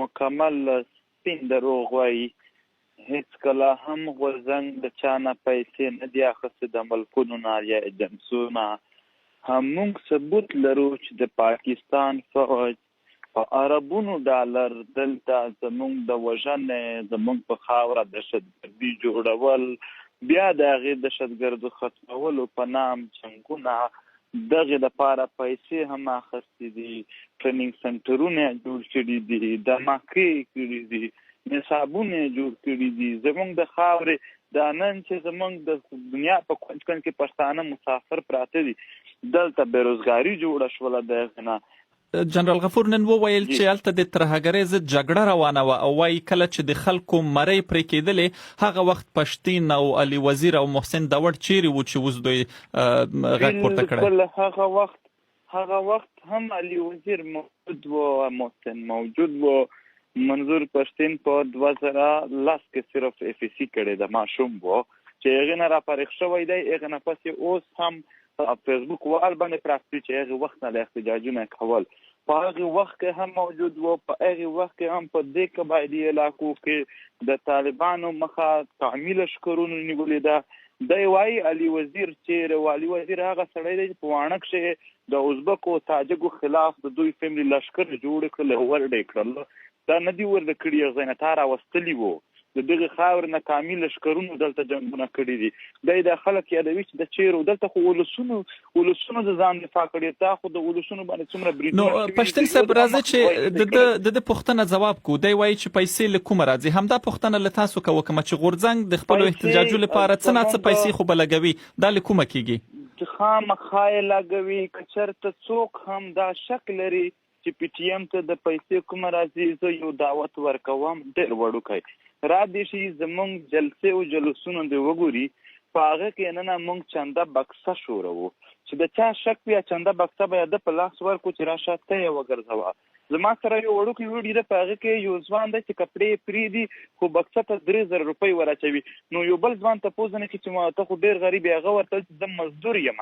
مکمل سپین دروغ وایي. هیڅ کله هم غورځنګ د چا نه پیسې نه دي اخیستې د ملکونو نه یا ایجنسیو نه. موږ ثبوت لرو چې د پاکستان فوج په اربونو ډالر دلته زموږ د وژنې زموږ په خاوره دهشتګردي جوړول، بیا د هغې دهشتګردو ختمولو په نام جنګونه، دغې دپاره پیسې هم اخیستې دي، ټریننګ سنټرونه جوړ کړي دي، دماکې کړي دي، نصابونه جوړ کړي دي. زموږ د خاورې دا نن چې زموږ د دنیا په کونج کونج کې پښتانه مسافر پراته دي، دلته بېروزګاري جوړه شوله د هغې نه. جنرال غفور نن وویل چې هلته د ترهګرۍ ضد جګړه روانه وه او وایي کله چې د خلکو مرۍ پرې کېدلې هغه وخت پشتین او علي وزیر او محسن داوړ چیرې وو چې اوس دوی غږ پورته کړی؟ هغه وخت هم علي وزیر موجود و، محسن موجود و. منظور پشتین په 2010 کې صرف FSC کړی د ماشوم و چې هغې نه راپارېخ شوی دی. هغې نه پسې اوس هم فیسبوک وال باندې پراخته چې هغې وخت نه د احتجاجونه کول. په هغې وخت کې هم موجود و. په هغې وخت کې هم په دې قبایلي علاقو کې د طالبانو مخه تعمیل لشکرونو نیولې ده. دی وایي علي وزیر چیرې و؟ علي وزیر هغه سړی دی چې په واڼه کښې د ازبکو تاجکو خلاف د دوی فیملي لشکر جوړ کړل، ورډې کړل. دا نه دي ورده کړي، هغه ځای نه تا راوستلي وو. د دغې خاورې نه کامي لشکرونو دلته جنګونه کړي دي. دی دا خلک یادوي چې د چیرې دلته خو ولسونو د ځان دفاع کړي. تا خو د ولسونو باندې څومره بریدونه نو پشتین صاحب راځي چې د پوښتنه ځواب کو. دی وایي چې پیسې له کومه راځي؟ همدا پوښتنه له تاسو کوه چې غورځنګ د خپلو احتجاجو لپاره څه نه څه پیسې خو به لګوي، دا له کومه کېږي؟ خامخا یې لګوي. که چېرته څوک هم دا شک لري چې PTM ته د پیسې کومه راځي، زه یو دعوت ورکوم ډېر وړوکی، را دې شي زموږ جلسې او جلوسونه دې وګوري. په هغه کې نن موږ چنده بکسه شوروو چې د چا شک بیا چنده بکسه به د په لاس ورکو چې راشه ته یې وګرځوه. زما سره یو وړوکی ویډیو ده، په هغه کې یو ځوان دی چې کپړې پرېږدي خو بکسه ته 3000 روپۍ ور اچوي. نو یو بل ځوان تپوس نه کوي چې ما ته خو ډېر غریب یې. هغه ورته چې زه مزدور یم،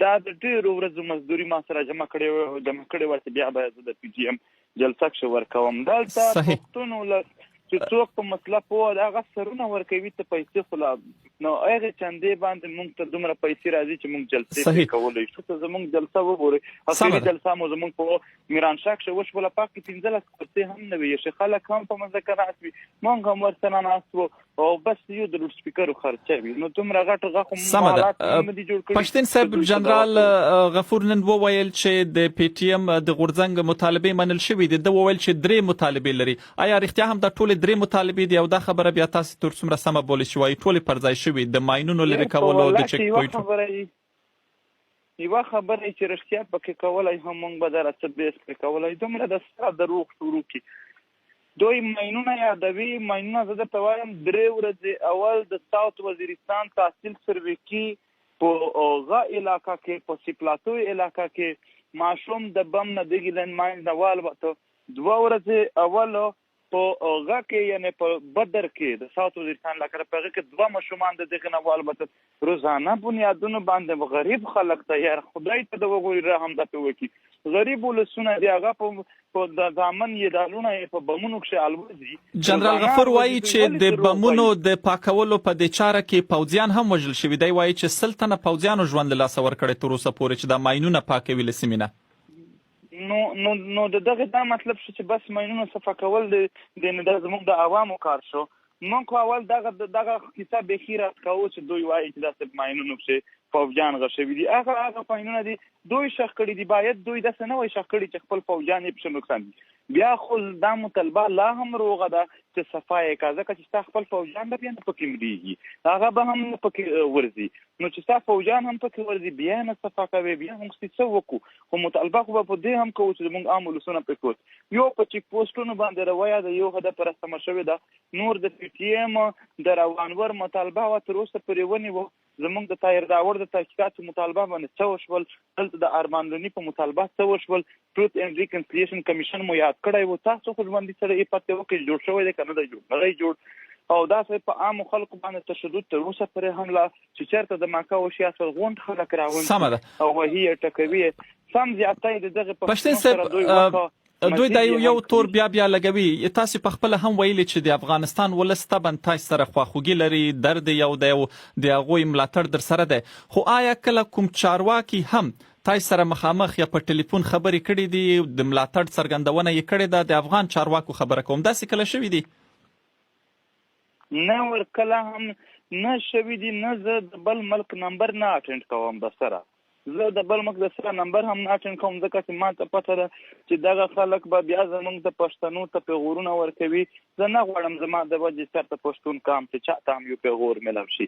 دا د ډېرو ورځو مزدوري ما سره جمع کړې وه چې بیا به زه د PTM جلسه کښې ورکوم. دلته پښتون چې څوک په مسله پوه د هغه سرونه ورکوي ته پیسې خو نو هغې چندې باندې موږ ته دومره پیسې راځي چې موږ جلسې کولی شو. ته زموږ جلسه وګورئ، اخري جلسه مو زموږ په میرانشاه کښې وشوله. پاک کې 15 کرسۍ هم نه وي، چې خلک هم په مځکه ناست وي، موږ هم ورسره ناست وو، او بس یو د لوډ سپیکرو خرچه وي. نو دومره غټ غاخو حالات هم دي جوړ کړي. پشتین صاحب، جنرال غفور نن وویل چې د PTM د غورځنګ مطالبې منل شوي دي. ده وویل چې 3 مطالبې لري. آیا رښتیا هم دا ټولې 3 مطالبې دي او دا خبره بیا تاسو تر څومره سمه بولئ چې وایي ټولې پر ځای شوي د ماینونو لرې کولو د چک پوینټ؟ یوه خبره چې رښتیا پکې کولی هم موږ به دره څه بیس پرې کولی. دومره د سره دروغ شروع کړي. دوی ماینونه یادوي. ماینونه زه درته وایم 3 ورځې اول د ساوت وزیرستان تحصیل سرویکي په غا علاقه کې، په سپلاتو علاقه کې ماشوم د بم نه د ګیلن ماین نه والوته. 2 ورځې اول په غا کې یعنې په بدر کې د ساوت وزیرستان علاقه په هغه کې 2 ماشومان د دغې نه والوته. روزانه بنیادونو باندې غریب خلک ته یار خدای ته د وګوري رحم دته وکړي. غریب ولسونه دی هغه په د دامن یې دالونه یې په بمونو کښې الوزي. جنرال غفور وایي چې د بمونو د پاکولو په دې چاره کې پوځیان هم وژل شوي. دی وایي چې 100 تنه پوځیانو ژوند له لاسه ورکړی تر اوسه پورې چې دا ماینونه پاکوي له سیمې نه. نو د دغه دا مطلب شو چې بس ماینونو صفا کول د زموږ د عوامو کار شو. موږ خو اول دغه کیسه بیخي رد کوو چې دوی وایي چې داسې ماینونو کښې فوجیان غشوي دي. هغه ماینونه دي دوی شخ کړي دي. باید دوی داسې نه وای شخ کړي چې خپل فوجیان یې پښې نقصان دي. بیا خو دا مطالبه لا هم روغه ده چې صفا یې کا، ځکه چې ستا خپل فوجیان به بیا نه پکې مړېږي، هغه به هم نه پکې ورځي. نو چې ستا فوجیان هم پکې ورځي بیا نه صفا کوي، بیا هم څه وکړو. خو مطالبه خو به په دې هم کوو چې زموږ عام ولسونه پرې کوو. یو په چیک پوسټونو باندې رویه ده، یو هدف رسمه شوې ده. نور د PTM د روانور مطالبه وه تر اوسه پورې ونیوه. زموږ د طاهر داوړ د تحقیقاتو مطالبه باندې څه وشول، دلته د ارمان لوني په مطالبه څه وشول، ټروت اینډ ریکنسیلیشن کمیشن مو یاد کړی و. تاسو خو ژوندي سره یې پته وکړئ جوړ شوی دی که نه دی جوړ، نه دی جوړ. او داسې په عامو خلکو باندې تشدد تر اوسه پورې هم لا چې چېرته د ماکه او سیاست غونډ خلک راغونډ او وهي ټکوي سم زیاتی د دغه پښتین صاحب دوی دا یو تور بیا لګوي. تاسو په خپل هم ویلي چې د افغانستان ولس طبعا تاسو سره خواخوږي لري، درد یو د هغوی ملاتړ در سره ده، خو آیا کله کوم چارواکي هم تاسو سره مخامخ یا په ټلیفون خبرې کړې دي، د ملاتړ څرګندونه یې کړې ده؟ د افغان چارواکو خبره کوم، داسې کله شوي دي؟ نه ورکله هم نه شوي دي. نه زه د بل ملک نمبر نه اټینډ کوم د سره، زه د بل ملک د سره نمبر هم نه اټینډ کوم، ځکه چې ما ته پته ده چې دغه خلک به بیا زموږ د پښتنو ته پیغورونه ورکوي. زه نه غواړم زما د وجې سر ته پښتون کام چې چا ته هم یو پیغور ملو شي.